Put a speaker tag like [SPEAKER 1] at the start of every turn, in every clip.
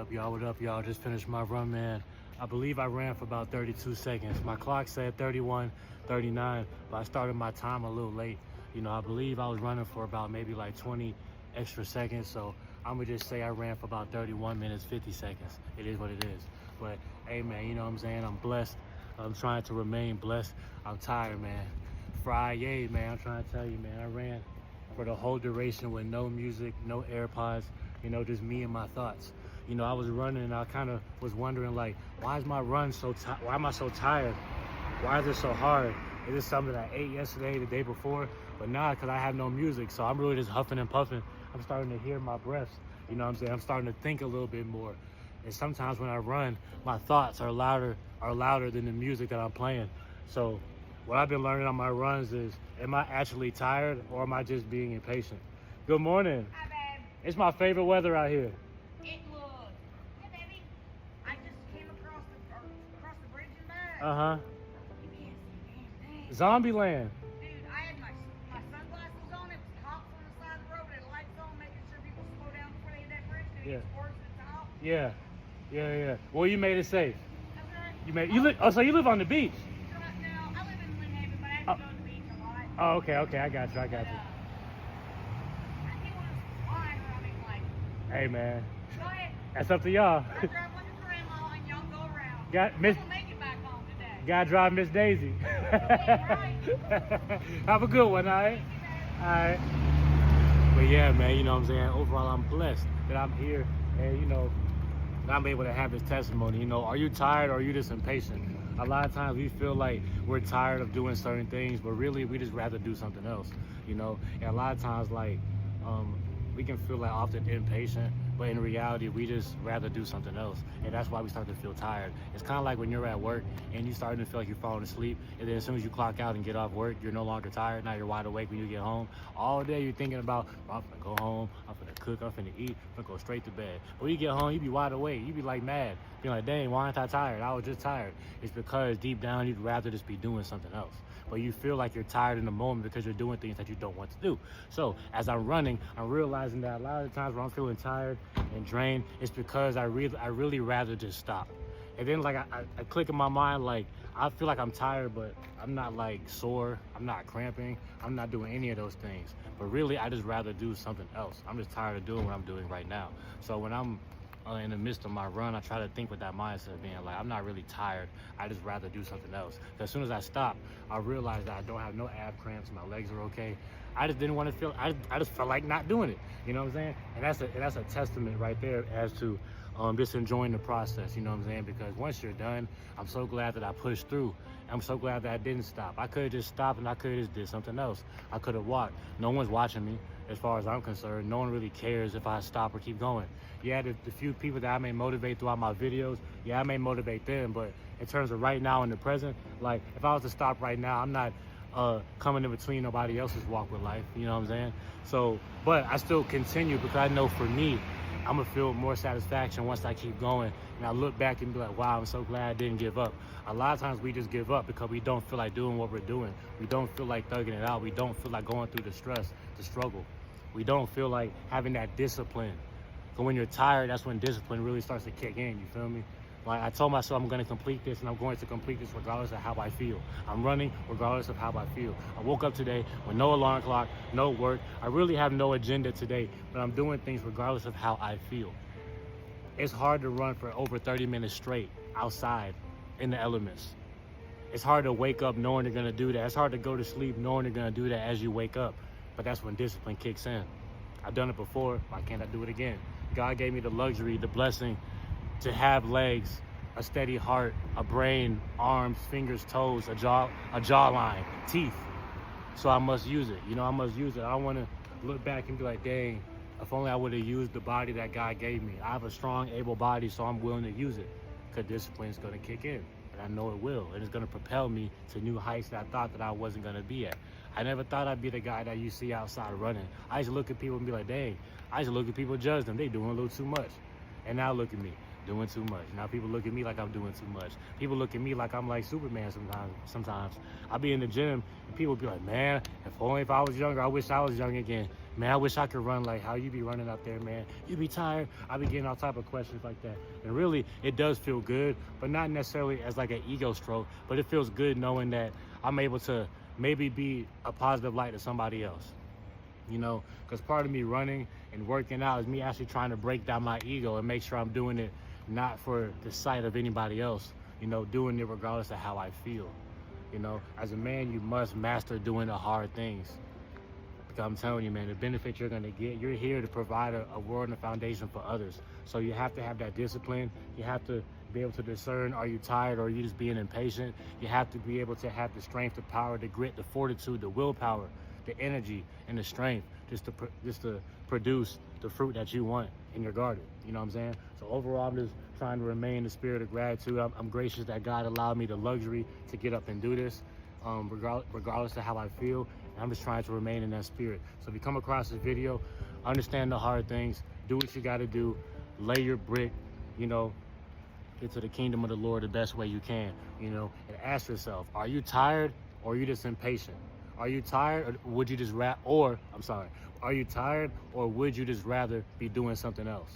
[SPEAKER 1] up, y'all? What up, y'all? Just finished my run, man. I believe I ran for about 32 seconds. My clock said 31, 39, but I started my time a little late. You know, I believe I was running for about maybe like 20 extra seconds, so I'm gonna just say I ran for about 31 minutes, 50 seconds. It is what it is. But hey, man, you know what I'm saying? I'm blessed. I'm trying to remain blessed. I'm tired, man. Friday, man, I'm trying to tell you, man, I ran for the whole duration with no music, no AirPods, you know, just me and my thoughts. You know, I was running and I kind of was wondering, like, why is my run so tired? Why am I so tired? Why is it so hard? Is this something I ate yesterday, the day before? But nah, because I have no music, so I'm really just huffing and puffing. I'm starting to hear my breaths, you know what I'm saying? I'm starting to think a little bit more. And sometimes when I run, my thoughts are louder than the music that I'm playing. So what I've been learning on my runs is, am I actually tired or am I just being impatient? Good morning.
[SPEAKER 2] Hi, babe.
[SPEAKER 1] It's my favorite weather out here.
[SPEAKER 2] It was. Hey, baby. I just came across the bridge and back.
[SPEAKER 1] Uh-huh.
[SPEAKER 2] You can't see a damn thing.
[SPEAKER 1] Zombie land.
[SPEAKER 2] Dude, I had my sunglasses on. It was cops on the side of the road and lights on, making sure people slow down before they hit that bridge.
[SPEAKER 1] Yeah.
[SPEAKER 2] Sports at the top.
[SPEAKER 1] Yeah. Well, you made it safe.
[SPEAKER 2] That's right.
[SPEAKER 1] So you live on the beach.
[SPEAKER 2] No, I live in Lynn Haven, but I have to go to the beach a lot.
[SPEAKER 1] Oh, okay, I got you.
[SPEAKER 2] I think when it's flying, I mean, like,
[SPEAKER 1] Hey, man,
[SPEAKER 2] go ahead.
[SPEAKER 1] that's up to y'all.
[SPEAKER 2] I drive like a grandma and y'all go around.
[SPEAKER 1] Got Miss.
[SPEAKER 2] We'll make it back home today.
[SPEAKER 1] Gotta drive Miss Daisy. Have a good one, all right? All right. But yeah, man, you know what I'm saying? Overall, I'm blessed that I'm here and, you know, I'm able to have this testimony. You know, are you tired or are you just impatient? A lot of times we feel like we're tired of doing certain things, but really we just rather do something else, you know? And a lot of times, like, we can feel like often impatient, but in reality, we just rather do something else. And that's why we start to feel tired. It's kind of like when you're at work and you starting to feel like you're falling asleep. And then as soon as you clock out and get off work, you're no longer tired. Now you're wide awake when you get home. All day you're thinking about, oh, I'm gonna go home, I'm gonna cook, I'm gonna eat, I'm gonna go straight to bed. But when you get home, you be wide awake. You be like mad. You're like, dang, why aren't I tired? I was just tired. It's because deep down, you'd rather just be doing something else. But you feel like you're tired in the moment because you're doing things that you don't want to do. So as I'm running, I'm realizing that a lot of the times when I'm feeling tired and drained, it's because I really rather just stop. And then like I click in my mind, like I feel like I'm tired, but I'm not like sore, I'm not cramping, I'm not doing any of those things. But really, I just rather do something else. I'm just tired of doing what I'm doing right now. So when I'm in the midst of my run, I try to think with that mindset of being like, I'm not really tired, I just rather do something else. As soon as I stop, I realize that I don't have no ab cramps, my legs are okay. I just didn't want to feel, I just felt like not doing it, you know what I'm saying? And that's a testament right there as to just enjoying the process, you know what I'm saying? Because once you're done, I'm so glad that I pushed through. I'm so glad that I didn't stop. I could have just stopped and I could have just did something else. I could have walked. No one's watching me as far as I'm concerned. No one really cares if I stop or keep going. Yeah, the few people that I may motivate throughout my videos, yeah, I may motivate them, but in terms of right now in the present, like if I was to stop right now, I'm not coming in between nobody else's walk with life, you know what I'm saying? So, but I still continue because I know for me, I'm gonna feel more satisfaction once I keep going. And I look back and be like, wow, I'm so glad I didn't give up. A lot of times we just give up because we don't feel like doing what we're doing. We don't feel like thugging it out. We don't feel like going through the stress, the struggle. We don't feel like having that discipline. But when you're tired, that's when discipline really starts to kick in, you feel me? Like I told myself I'm gonna complete this and I'm going to complete this regardless of how I feel. I'm running regardless of how I feel. I woke up today with no alarm clock, no work. I really have no agenda today, but I'm doing things regardless of how I feel. It's hard to run for over 30 minutes straight outside in the elements. It's hard to wake up knowing you're gonna do that. It's hard to go to sleep knowing you're gonna do that as you wake up. But that's when discipline kicks in. I've done it before, why can't I do it again? God gave me the luxury, the blessing to have legs, a steady heart, a brain, arms, fingers, toes, a jawline, teeth. So I must use it. You know, I must use it. I don't want to look back and be like, dang, if only I would have used the body that God gave me. I have a strong, able body, so I'm willing to use it because discipline is going to kick in. And I know it will. And it's going to propel me to new heights that I thought that I wasn't going to be at. I never thought I'd be the guy that you see outside running. I used to look at people and be like, dang, I used to look at people and judge them. They doing a little too much. And now look at me. Doing too much. Now people look at me like I'm doing too much. People look at me like I'm like Superman sometimes. I'll be in the gym and people be like, man, if only if I was younger, I wish I was young again. Man, I wish I could run like how you be running out there, man. You be tired. I be getting all type of questions like that. And really, it does feel good, but not necessarily as like an ego stroke, but it feels good knowing that I'm able to maybe be a positive light to somebody else. You know, because part of me running and working out is me actually trying to break down my ego and make sure I'm doing it not for the sight of anybody else, you know, doing it regardless of how I feel. You know, as a man, you must master doing the hard things. Because I'm telling you, man, the benefit you're going to get, you're here to provide a world and a foundation for others. So you have to have that discipline. You have to be able to discern, are you tired or are you just being impatient? You have to be able to have the strength, the power, the grit, the fortitude, the willpower, the energy, and the strength just to produce the fruit that you want in your garden. You know what I'm saying? So overall, I'm just trying to remain in the spirit of gratitude. I'm gracious that God allowed me the luxury to get up and do this. Regardless of how I feel, I'm just trying to remain in that spirit. So if you come across this video, understand the hard things, do what you got to do, lay your brick, you know, into the kingdom of the Lord the best way you can, you know, and ask yourself, are you tired or are you just impatient? Are you tired or would you just are you tired or would you just rather be doing something else?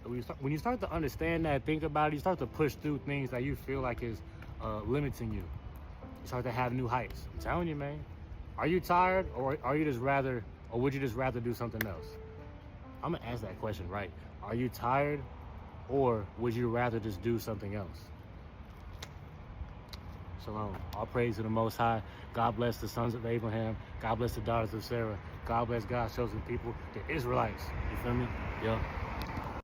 [SPEAKER 1] When you start to understand that, think about it, you start to push through things that you feel like is limiting you. You start to have new heights. I'm telling you, man. Are you tired or are you just rather, or would you just rather do something else? I'm gonna ask that question right. Are you tired or would you rather just do something else? Shalom. All praise to the Most High. God bless the sons of Abraham. God bless the daughters of Sarah. God bless God's chosen people, the Israelites. You feel me? Yeah.